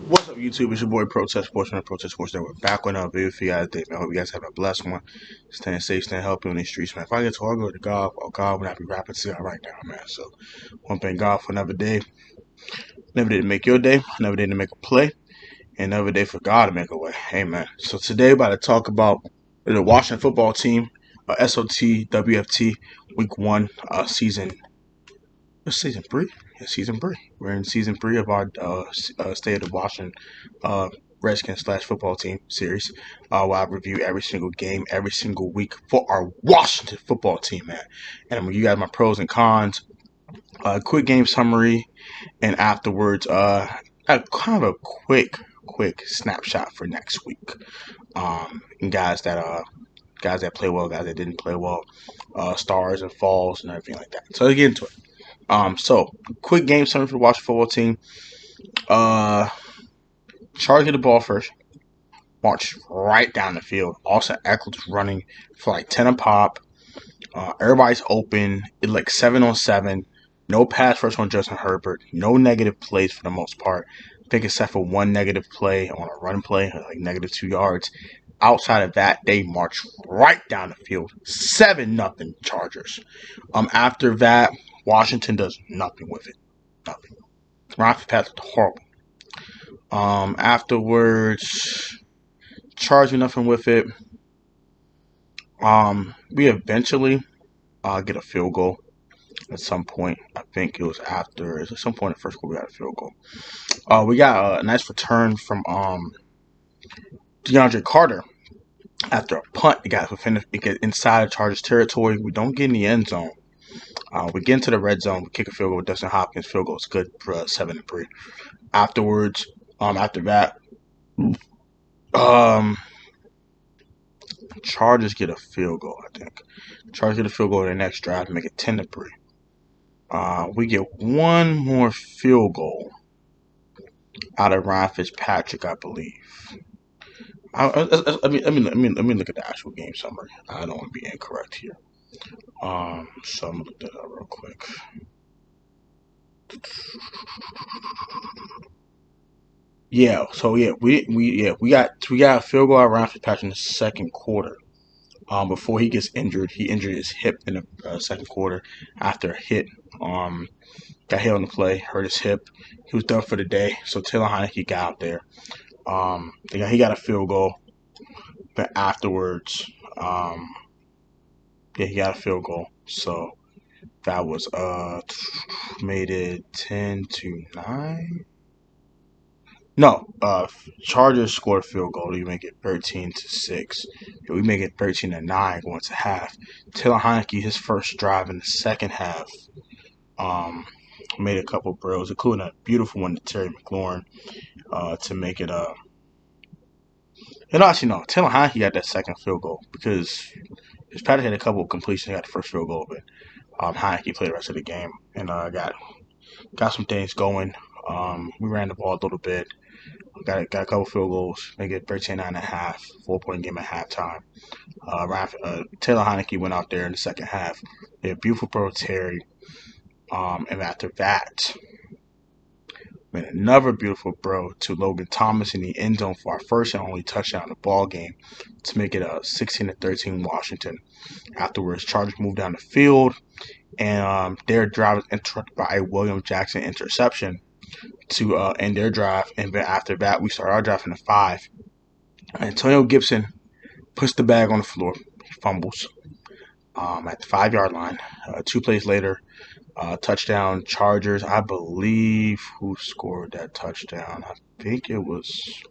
What's up, YouTube? It's your boy Protest Sports from Protest Sports. We're back with another video for you guys today. I hope you guys have a blessed one. Staying safe, staying healthy on these streets, man. If I get to argue with God, oh God, would I be rapping to God right now, man? So, want to thank God for another day. Another day to make your day. Another day to make a play. And another day for God to make a way. Amen. So today, about to talk about the Washington football team, SOTWFT, Week 1, season 3? Yeah, season 3. We're in season 3 of our State of Washington Redskins / football team series. Where I review every single game, every single week for our Washington football team, man. And I'm going to give you guys my pros and cons, quick game summary, and afterwards, kind of a quick snapshot for next week. And guys that play well, guys that didn't play well, stars and falls and everything like that. So let's get into it. So quick game summary for the Washington football team. Chargers get the ball first, marched right down the field. Austin Eckler's running for like 10 a pop. Everybody's open. It's like 7-on-7. No pass rush on Justin Herbert. No negative plays for the most part. I think except for one negative play on a run play, like negative 2 yards. Outside of that, they march right down the field. 7-0 Chargers. After that, Washington does nothing with it. Nothing. Ryan Fitzpatrick horrible. Afterwards, Chargers nothing with it. We eventually get a field goal at some point. I think it was at some point in the first quarter we got a field goal. We got a nice return from DeAndre Carter after a punt. It got inside of Chargers territory. We don't get in the end zone. We get into the red zone. We kick a field goal with Dustin Hopkins. Field goal is good for 7-3. Afterwards, after that, Chargers get a field goal. I think Chargers get a field goal in the next drive, make it 10-3. We get one more field goal out of Ryan Fitzpatrick, I believe. Let me look at the actual game summary. I don't want to be incorrect here. So I'm gonna look that up real quick. Yeah. So yeah, we got a field goal out of Ryan Fitzpatrick in the second quarter. Before he gets injured, he injured his hip in the second quarter after a hit. Got hit on the play, hurt his hip. He was done for the day. So Taylor Heineke got out there. He got a field goal, but afterwards, he got a field goal. So that was made it 10-9. No, Chargers scored a field goal. We make it 13-6. We make it 13-9 going to half. Taylor Heineke, his first drive in the second half, made a couple of brills, including a beautiful one to Terry McLaurin to make it. And actually, no, Taylor Heineke got that second field goal because Fitzpatrick had a couple of completions. He got the first field goal, but Heineke played the rest of the game and got some things going. We ran the ball a little bit. Got a couple field goals, make it 13-9.5, 4-point game at halftime. Taylor Heineke went out there in the second half. They had a beautiful throw to Terry. And after that, made another beautiful throw to Logan Thomas in the end zone for our first and only touchdown in the ball game to make it 16-13 Washington. Afterwards, Chargers moved down the field, and their drive was interrupted by a William Jackson interception to end their drive. And then after that, we started our drive in the 5. Antonio Gibson puts the bag on the floor. He fumbles at the 5-yard line. 2 plays later, touchdown Chargers. I believe who scored that touchdown. I think it was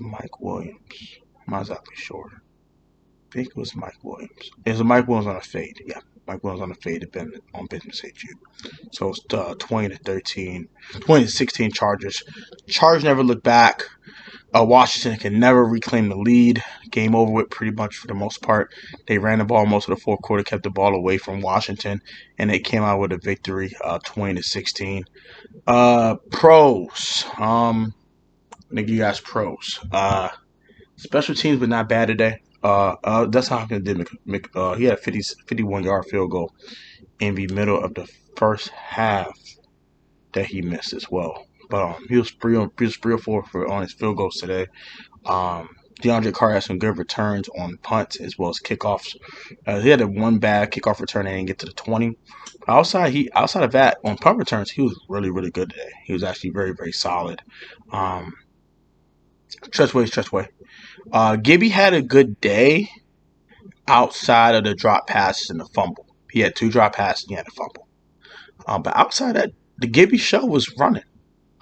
Mike Williams. I'm not exactly sure. I think it was Mike Williams. It was Mike Williams on a fade. Yeah, Mike Williams on a fade on Business HU. So it's 20-13, 20-16 Chargers. Chargers never look back. Washington can never reclaim the lead. Game over with pretty much for the most part. They ran the ball most of the fourth quarter, kept the ball away from Washington, and they came out with a victory, 20-16. Pros. Let me give you guys pros. Special teams were not bad today. That's how Hopkins did he had a 51-yard field goal in the middle of the first half that he missed as well. but he was 3 or 4 on his field goals today. DeAndre Carr had some good returns on punts as well as kickoffs. He had one bad kickoff return and didn't get to the 20. Outside of that, on punt returns, he was really, really good today. He was actually very, very solid. Stretch way. Gibby had a good day outside of the drop passes and the fumble. He had 2 drop passes and he had a fumble. But outside of that, the Gibby show was running.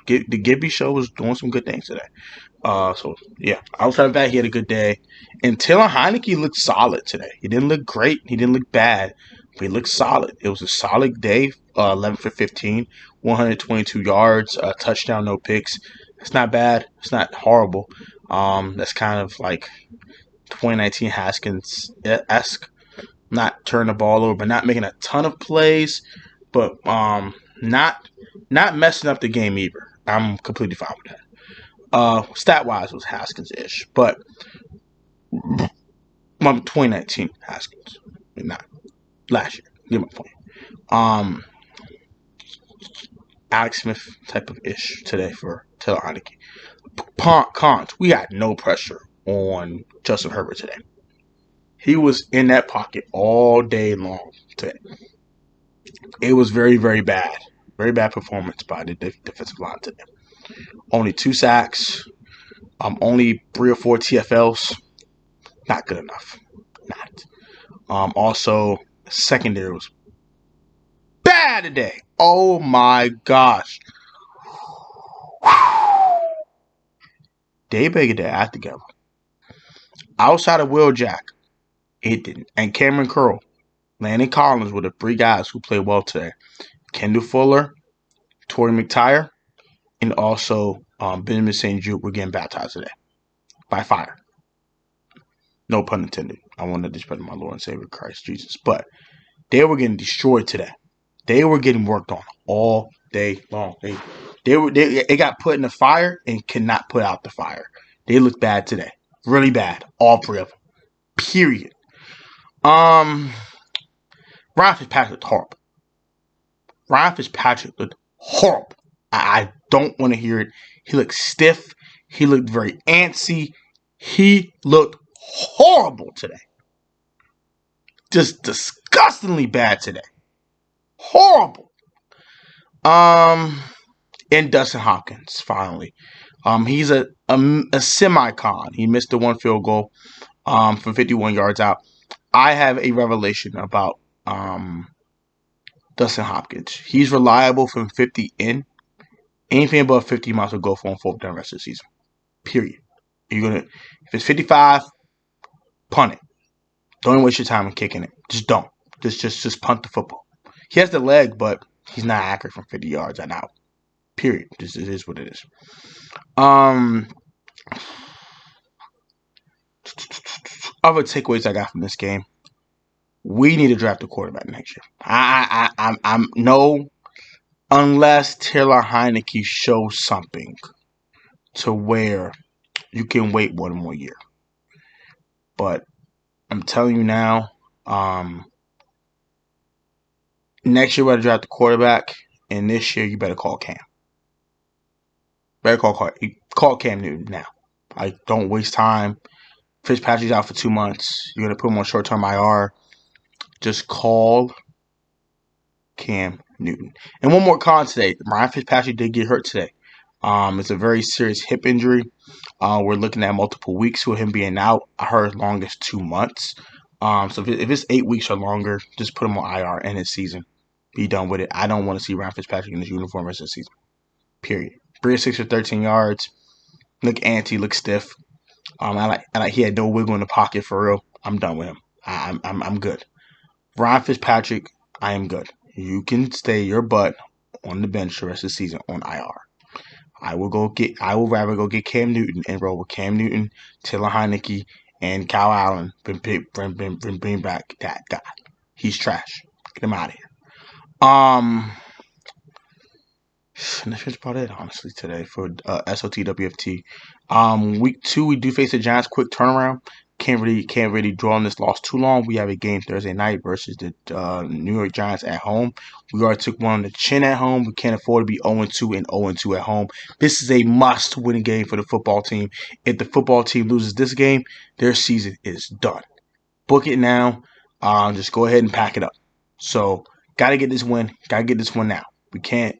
The Gibby show was doing some good things today. So yeah, outside of that, he had a good day. And Taylor Heineke looked solid today. He didn't look great. He didn't look bad. But he looked solid. It was a solid day. 11 for 15, 122 yards, touchdown, no picks. It's not bad. It's not horrible. That's kind of like 2019 Haskins-esque. Not turning the ball over, but not making a ton of plays. But not messing up the game either. I'm completely fine with that. Stat-wise was Haskins-ish, but 2019 Haskins, not last year. Get my point. Alex Smith type of ish today for Taylor Heineke. Cons, we had no pressure on Justin Herbert today. He was in that pocket all day long today. It was very, very bad. Very bad performance by the defensive line today. Only 2 sacks. Only 3 or 4 TFLs. Not good enough. Not. Also, secondary was bad today. Oh my gosh. They better get their act together. Outside of Will Jack, it didn't. And Cameron Curl, Landon Collins were the 3 guys who played well today. Kendall Fuller, Torrey McTyer, and also Benjamin St. Jude were getting baptized today by fire. No pun intended. I want to disrespect my Lord and Savior Christ Jesus. But they were getting destroyed today. They were getting worked on all day long. They got put in the fire and could not put out the fire. They looked bad today. Really bad. All 3 of them. Period. Ryan Fitzpatrick looked horrible. Ryan Fitzpatrick looked horrible. I don't want to hear it. He looked stiff. He looked very antsy. He looked horrible today. Just disgustingly bad today. Horrible. And Dustin Hopkins, finally. He's a semi-con. He missed the 1 field goal from 51 yards out. I have a revelation about Dustin Hopkins. He's reliable from 50 in. Anything above 50 miles will go for on 4th down rest of the season. Period. If it's 55, punt it. Don't waste your time in kicking it. Just don't. Just punt the football. He has the leg, but he's not accurate from 50 yards and out. Period. It is what it is. Other takeaways I got from this game. We need to draft a quarterback next year. I'm no, unless Taylor Heineke shows something to where you can wait 1 more year. But I'm telling you now, next year we're going to draft a quarterback, and this year you better call Cam. Better call Cam Newton now. Like, don't waste time. Fitzpatrick's out for 2 months. You're going to put him on short-term IR. Just call Cam Newton. And one more con today. Ryan Fitzpatrick did get hurt today. It's a very serious hip injury. We're looking at multiple weeks with him being out. I heard as long as 2 months. So if it's 8 weeks or longer, just put him on IR in his season. Be done with it. I don't want to see Ryan Fitzpatrick in his uniform rest of the season. Period. 3 or 6 for 13 yards. Look antsy, look stiff. He had no wiggle in the pocket for real. I'm done with him. I'm good. Ryan Fitzpatrick, I am good. You can stay your butt on the bench the rest of the season on IR. I will rather go get Cam Newton and roll with Cam Newton, Taylor Heineke, and Kyle Allen. Bring back that guy. He's trash. Get him out of here. And that's about it, honestly, today for SOTWFT. Week 2, we do face the Giants. Quick turnaround. can't really draw on this loss too long. We have a game Thursday night versus the New York Giants at home. We already took one on the chin at home. We can't afford to be 0-2 and 0-2 at home. This is a must-win game for the football team. If the football team loses this game, their season is done. Book it now. Just go ahead and pack it up. So, gotta get this win. Gotta get this one now. We can't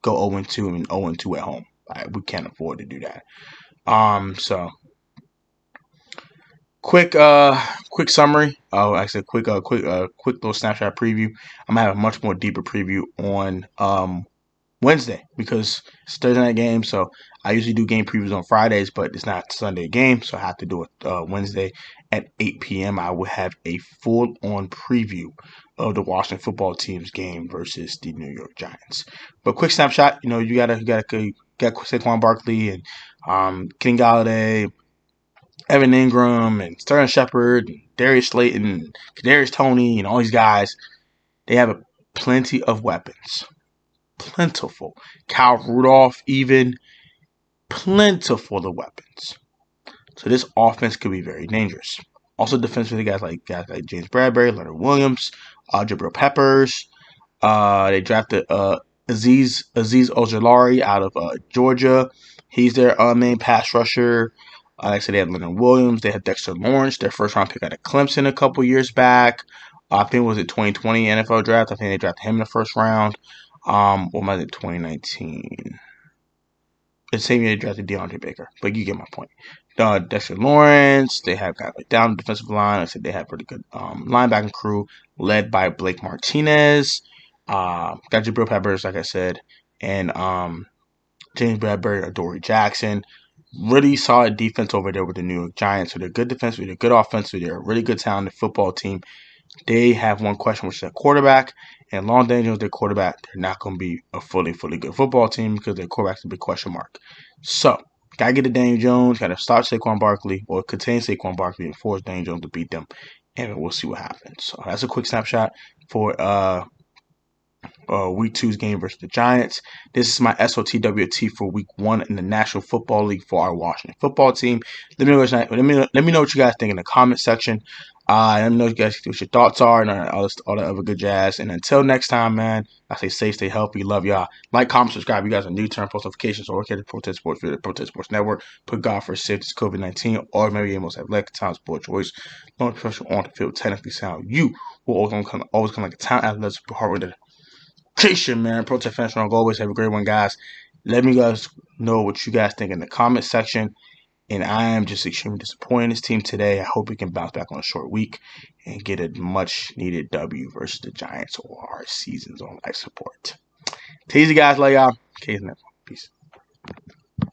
go 0-2 and 0-2 at home. We can't afford to do that. So quick summary. Oh, actually, quick little snapshot preview. I'm gonna have a much more deeper preview on Wednesday because it's Thursday night game. So I usually do game previews on Fridays, but it's not Sunday game, so I have to do it Wednesday at 8 p.m. I will have a full-on preview of the Washington football team's game versus the New York Giants. But quick snapshot. You gotta Saquon Barkley and Kenny Galladay, Evan Ingram, and Sterling Shepard, and Darius Slayton, and Kadarius Toney, and all these guys. They have plenty of weapons. Plentiful. Kyle Rudolph, even plentiful of weapons. So this offense could be very dangerous. Also defensively, guys like James Bradbury, Leonard Williams, Jabril Peppers. They drafted Azeez Ojulari out of Georgia. He's their main pass rusher. Like I said, they had Leonard Williams. They had Dexter Lawrence, their first-round pick out of Clemson a couple years back. I think it was the 2020 NFL draft. I think they drafted him in the first round. What was it, 2019? The same year they drafted DeAndre Baker, but you get my point. Dexter Lawrence, they have guys like down the defensive line. I said they have pretty good linebacking crew led by Blake Martinez. Got Jabril Peppers, like I said, and James Bradbury, Adoree Jackson. Really solid defense over there with the New York Giants. So they're good defensively, they're good offensively, they're a really good talented football team. They have one question, which is their quarterback. And Long Daniels, their quarterback, they're not going to be a fully good football team because their quarterback's a big question mark. So, got to get to Daniel Jones, got to stop Saquon Barkley or contain Saquon Barkley and force Daniel Jones to beat them. And we'll see what happens. So, that's a quick snapshot for Week 2's game versus the Giants. This is my SOTWFT for Week 1 in the National Football League for our Washington football team. Let me know what you guys think in the comment section. Let me know what your thoughts are and all the other good jazz. And until next time, man, I say safe, stay healthy, love y'all. Like, comment, subscribe. You guys are new, turn post notifications, or look at the Protest Sports video, the Protest Sports Network. Put God first, safety, COVID-19, or maybe you most have like time, sport choice. Long professional on the field, technically sound. You will always come like a talent athlete, hard with dedication, man. Protest fans strong. Always have a great one, guys. Let me guys know what you guys think in the comment section. And I am just extremely disappointed in this team today. I hope we can bounce back on a short week and get a much-needed W versus the Giants or our season's on life support. Take it easy, guys. Love y'all. Okay, peace.